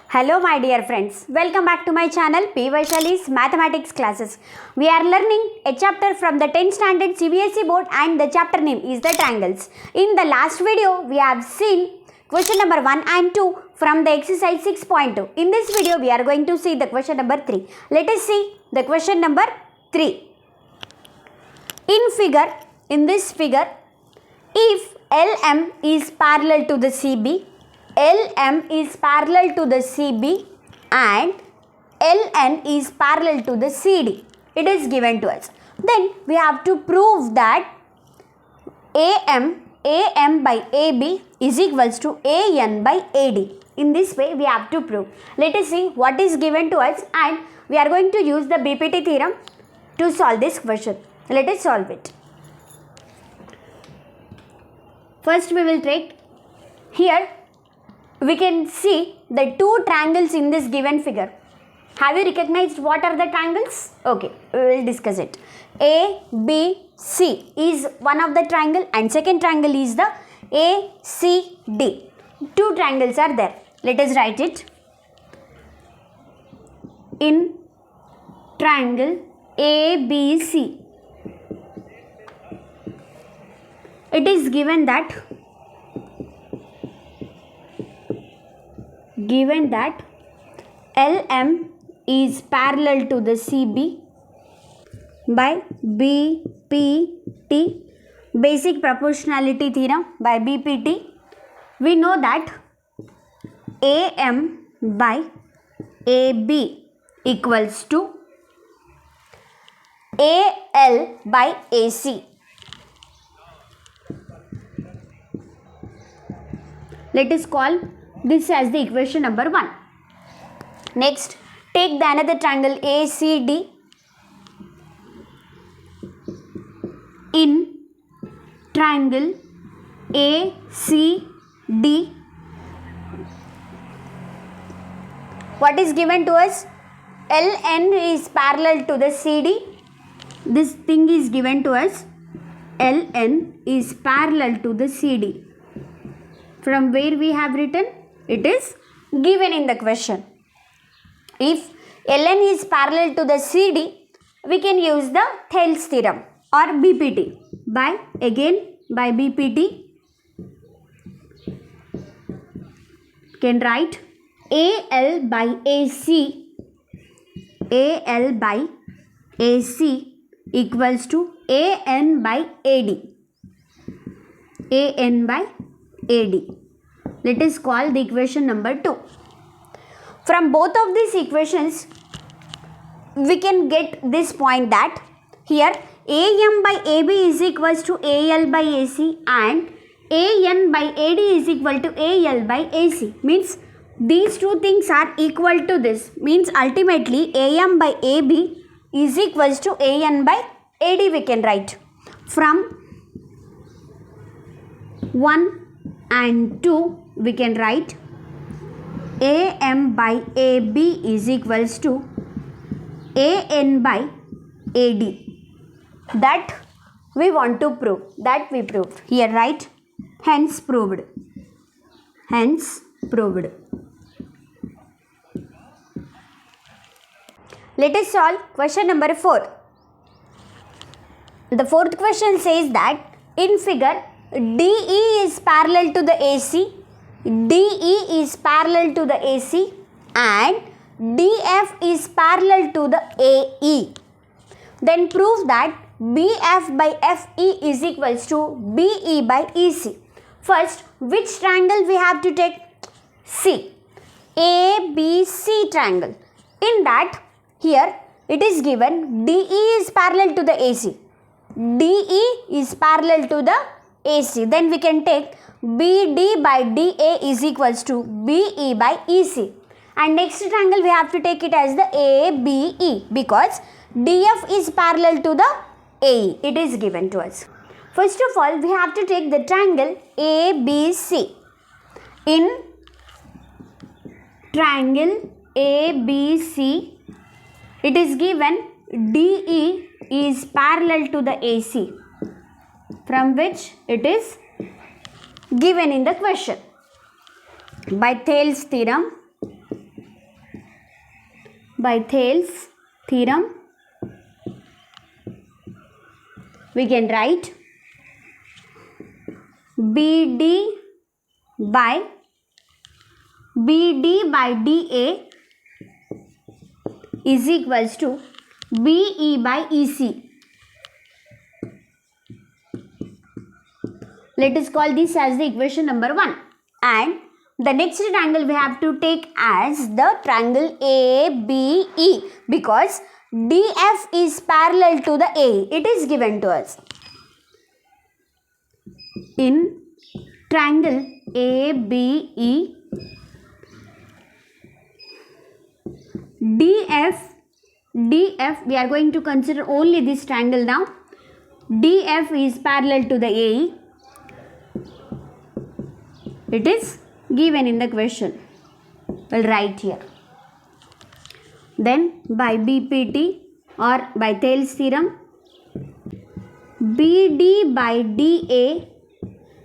Hello my dear friends, welcome back to my channel P. Vaishali's Mathematics classes. We are learning a chapter from the 10th standard CBSE board and the chapter name is the triangles. In the last video, we have seen question number 1 and 2 from the exercise 6.2. In this video, we are going to see the question number 3. Let us see the question number 3. In this figure, if LM is parallel to the CB, LM is parallel to the CB and LN is parallel to the CD. It is given to us. Then we have to prove that AM by AB is equals to AN by AD. In this way we have to prove. Let us see what is given to us and we are going to use the BPT theorem to solve this question. Let us solve it. First we will take here. We can see the two triangles in this given figure. Have you recognized what are the triangles? Okay, we will discuss it. ABC is one of the triangle and second triangle is the ACD. Two triangles are there. Let us write it. In triangle ABC, it is given that LM is parallel to the CB by BPT, basic proportionality theorem by BPT. We know that AM by AB equals to AL by AC. Let us call this as the equation number 1. Next, take the another triangle ACD. In triangle ACD, what is given to us? LN is parallel to the CD. This thing is given to us. LN is parallel to the CD. From where we have written? It is given in the question. If LN is parallel to the CD, we can use the Thales theorem or BPT. By BPT, can write AL by AC equals to AN by AD. Let us call the equation number 2. From both of these equations, we can get this point that here AM by AB is equals to AL by AC and AN by AD is equal to AL by AC. Means these two things are equal to this. Means ultimately AM by AB is equals to AN by AD we can write. From 1 and 2 we can write AM by AB is equals to AN by AD. That we want to prove. That we proved. Here write hence proved. Let us solve question number 4. The fourth question says that in figure DE is parallel to the AC. DE is parallel to the AC and DF is parallel to the AE. Then prove that BF by FE is equals to BE by EC. First, which triangle we have to take? C. ABC triangle. In that, here it is given DE is parallel to the AC. DE is parallel to the AC. Then we can take BD by DA is equals to BE by EC. And next triangle we have to take it as the ABE because DF is parallel to the AE. It is given to us. First of all, we have to take the triangle ABC. In triangle ABC, it is given DE is parallel to the AC, from which it is given in the question. By Thales theorem, by Thales theorem, we can write BD by DA is equals to BE by EC. Let us call this as the equation number 1. And the next triangle we have to take as the triangle ABE, because DF is parallel to the A. It is given to us. In triangle ABE, DF, we are going to consider only this triangle now. DF is parallel to the AE. It is given in the question. We'll write here. Then by BPT or by Thales theorem, BD by DA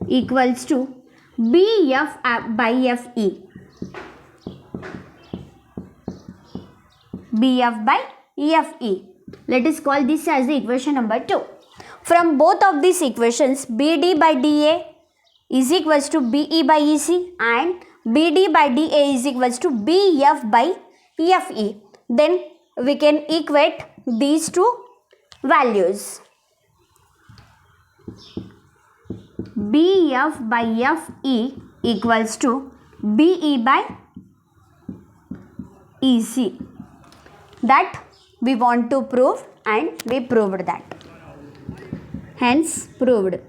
equals to BF by FE. BF by FE. Let us call this as the equation number 2. From both of these equations, BD by DA is equals to BE by EC and BD by DA is equals to BF by FE. Then we can equate these two values. BF by FE equals to BE by EC. That we want to prove, and we proved that. Hence proved.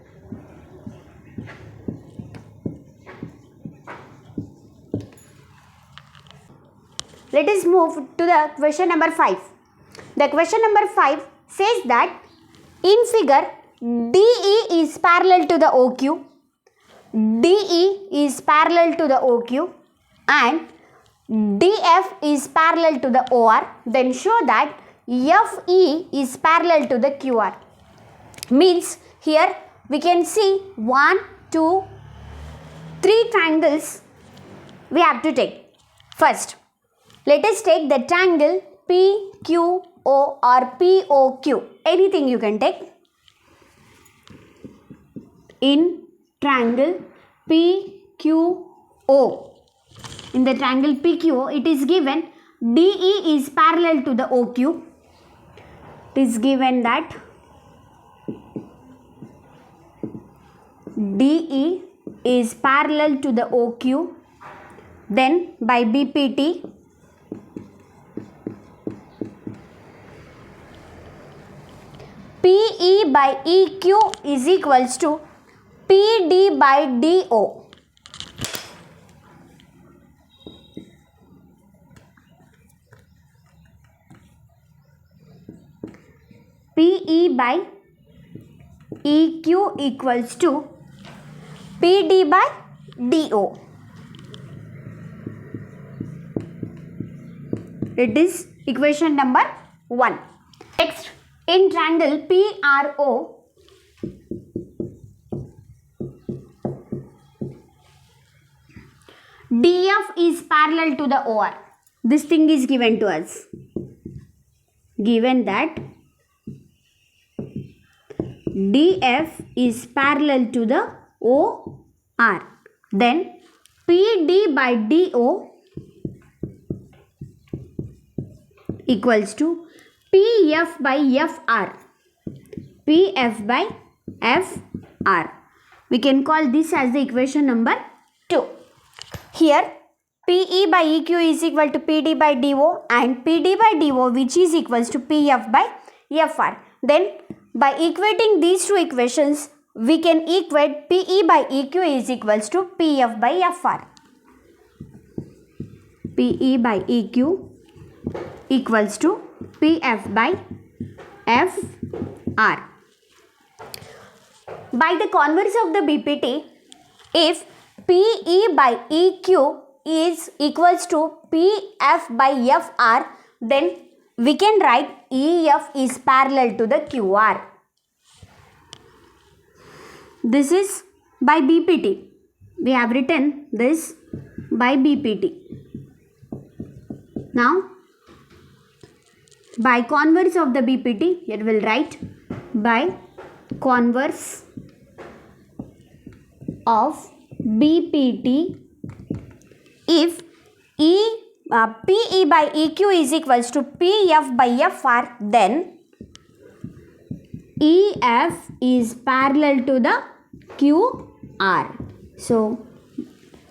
Let us move to the question number 5. The question number 5 says that in figure DE is parallel to the OQ, DE is parallel to the OQ and DF is parallel to the OR. Then show that FE is parallel to the QR. Means here we can see 1, 2, 3 triangles we have to take. First, let us take the triangle PQO or POQ. Anything you can take. In triangle PQO, in the triangle PQO, it is given DE is parallel to the OQ. It is given that DE is parallel to the OQ. Then by BPT, PE by EQ is equals to PD by DO. PE by EQ equals to PD by DO. It is equation number 1. Next, in triangle PRO, DF is parallel to the OR. This thing is given to us. Given that DF is parallel to the OR. Then PD by DO equals to PF by FR. PF by FR. We can call this as the equation number 2. Here PE by EQ is equal to PD by DO and PD by DO which is equals to PF by FR. Then by equating these two equations, we can equate PE by EQ is equals to PF by FR. PE by EQ equals to PF by FR. By the converse of the BPT, if PE by EQ is equals to PF by FR, then we can write EF is parallel to the QR. This is by BPT. We have written this by BPT. Now, by converse of the BPT, here we will write by converse of BPT, if PE by EQ is equals to PF by FR, then EF is parallel to the QR. So,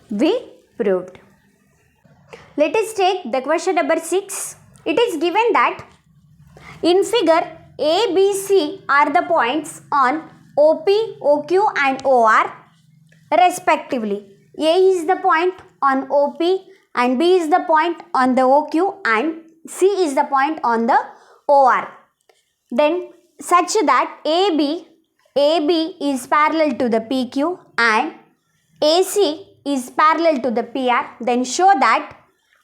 we proved. Let us take the question number 6. It is given that in figure A, B, C are the points on OP, OQ and OR respectively. A is the point on OP and B is the point on the OQ and C is the point on the OR. Then such that AB is parallel to the PQ and AC is parallel to the PR, then show that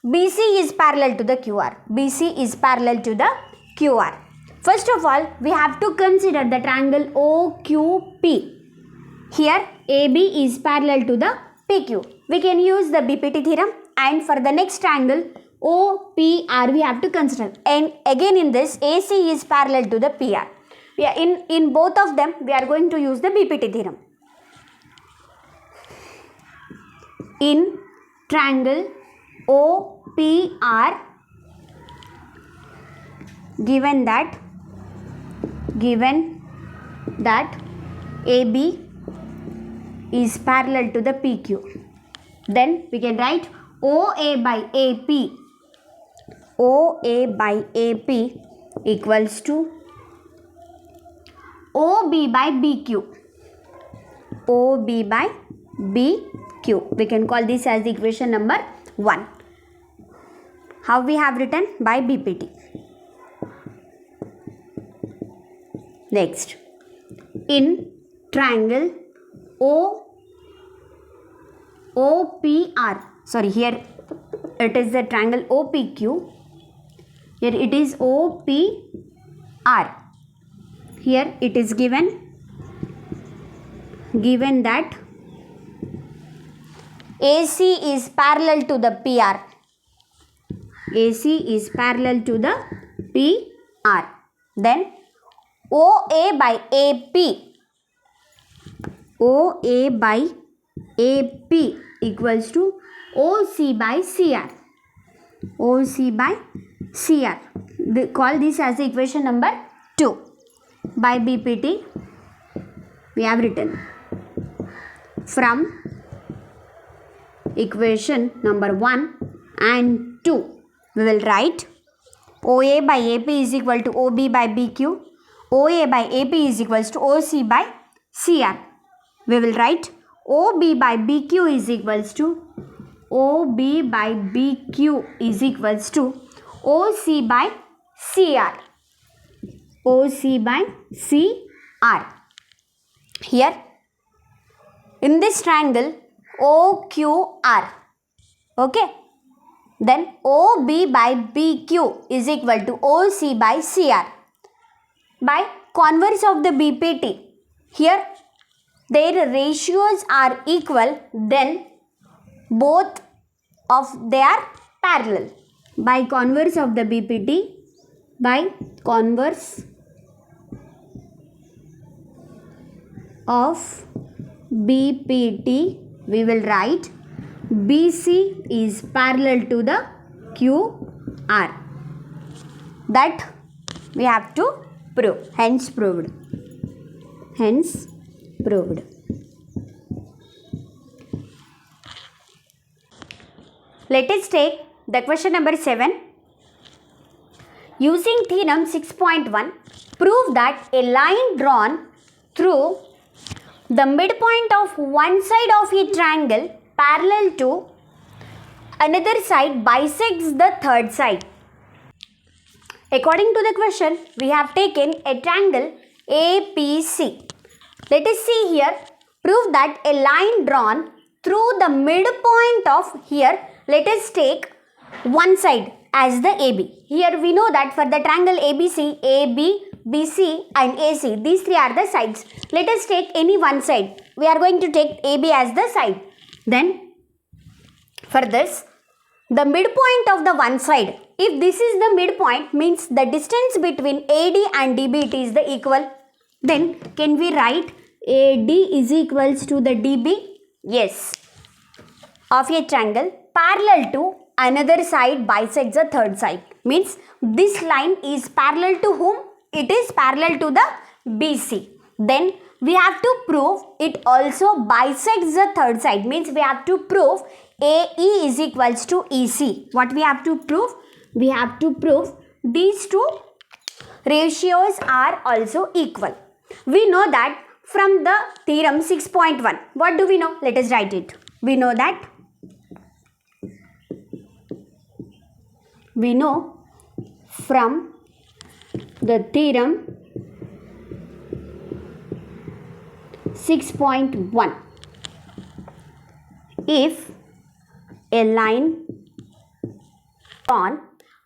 BC is parallel to the QR. BC is parallel to the QR. First of all, we have to consider the triangle OQP. Here AB is parallel to the PQ. We can use the BPT theorem, and for the next triangle OPR we have to consider. And again in this AC is parallel to the PR. In both of them we are going to use the BPT theorem. In triangle OPR, given that AB is parallel to the PQ, then we can write OA by AP equals to OB by BQ. OB by BQ. We can call this as equation number 1. How we have written? By BPT. Next, in triangle OPR, sorry, here it is the triangle OPQ, here it is OPR. Here it is given that AC is parallel to the PR. AC is parallel to the PR. Then OA by AP equals to OC by CR. OC by CR. We call this as equation number 2. By BPT we have written from equation number 1 and 2. We will write OA by AP is equal to OB by BQ. OA by AP is equals to OC by CR. We will write OB by BQ is equals to OB by BQ is equals to OC by CR. OC by CR. Here in this triangle OQR. Okay. Then OB by BQ is equal to OC by CR. By converse of the BPT, here their ratios are equal, then both of they are parallel. By converse of the BPT, by converse of BPT, we will write BC is parallel to the QR. That we have to prove. Hence proved. Hence proved. Let us take the question number 7. Using theorem 6.1, prove that a line drawn through the midpoint of one side of a triangle parallel to another side bisects the third side. According to the question, we have taken a triangle APC. Let us see here. Prove that a line drawn through the midpoint of here, let us take one side as the AB. Here we know that for the triangle ABC, AB, BC and AC, these three are the sides. Let us take any one side. We are going to take AB as the side. Then for this, the midpoint of the one side. If this is the midpoint, means the distance between AD and DB, it is the equal. Then can we write AD is equals to the DB? Yes. Of a triangle parallel to another side bisects the third side. Means this line is parallel to whom? It is parallel to the BC. Then we have to prove it also bisects the third side. Means we have to prove AE is equals to EC. What we have to prove? We have to prove these two ratios are also equal. We know that from the theorem 6.1. What do we know? Let us write it. We know from the theorem 6.1, if a line drawn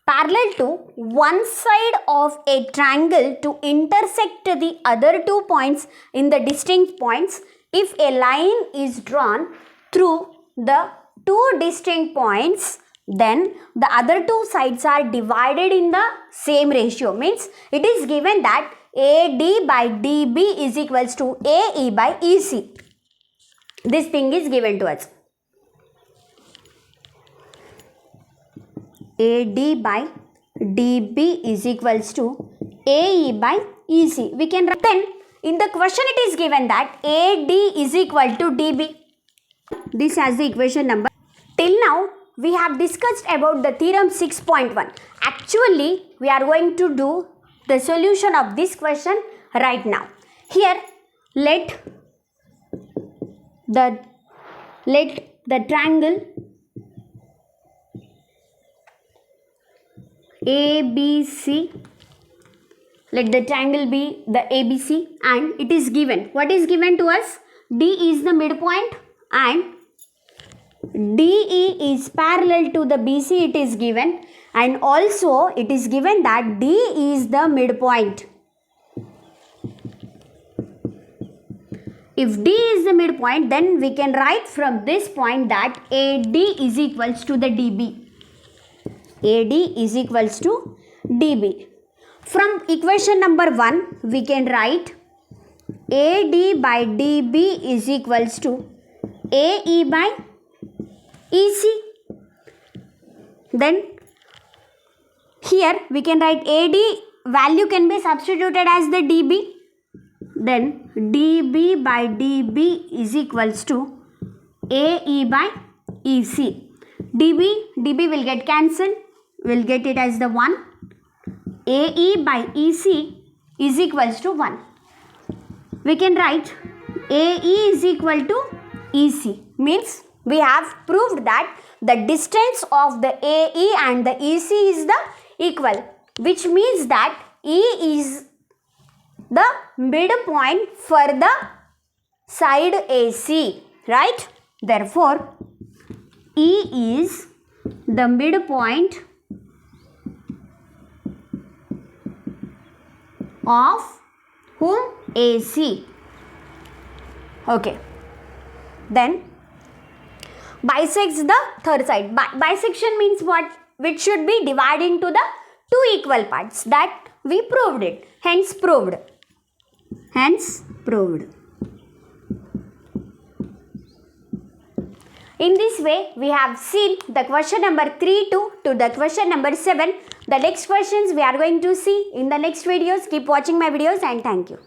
parallel to one side of a triangle to intersect the other 2 points in the distinct points, if a line is drawn through the 2 distinct points, then the other 2 sides are divided in the same ratio. Means it is given that AD by DB is equals to AE by EC. This thing is given to us. AD by DB is equals to AE by EC. We can write, then in the question it is given that AD is equal to DB. This has the equation number. Till now we have discussed about the theorem 6.1. Actually we are going to do the solution of this question right now. Here let the triangle ABC, let the triangle be the ABC, and it is given. What is given to us? D is the midpoint and DE is parallel to the BC, it is given, and also it is given that D is the midpoint. If D is the midpoint, then we can write from this point that AD is equals to the DB. AD is equals to DB. From equation number 1, we can write AD by DB is equals to AE by EC. Then here we can write AD value can be substituted as the DB. Then DB by DB is equals to AE by EC. DB will get cancelled. We'll get it as the 1. AE by EC is equals to 1. We can write AE is equal to EC. Means we have proved that the distance of the AE and the EC is the equal, which means that E is the midpoint for the side AC, right? Therefore, E is the midpoint of whom? AC. Okay. Then bisects the third side. Bisection means what? Which should be divided into the 2 equal parts. That we proved it. Hence proved. In this way, we have seen the question number 3 to the question number 7. The next questions we are going to see in the next videos. Keep watching my videos and thank you.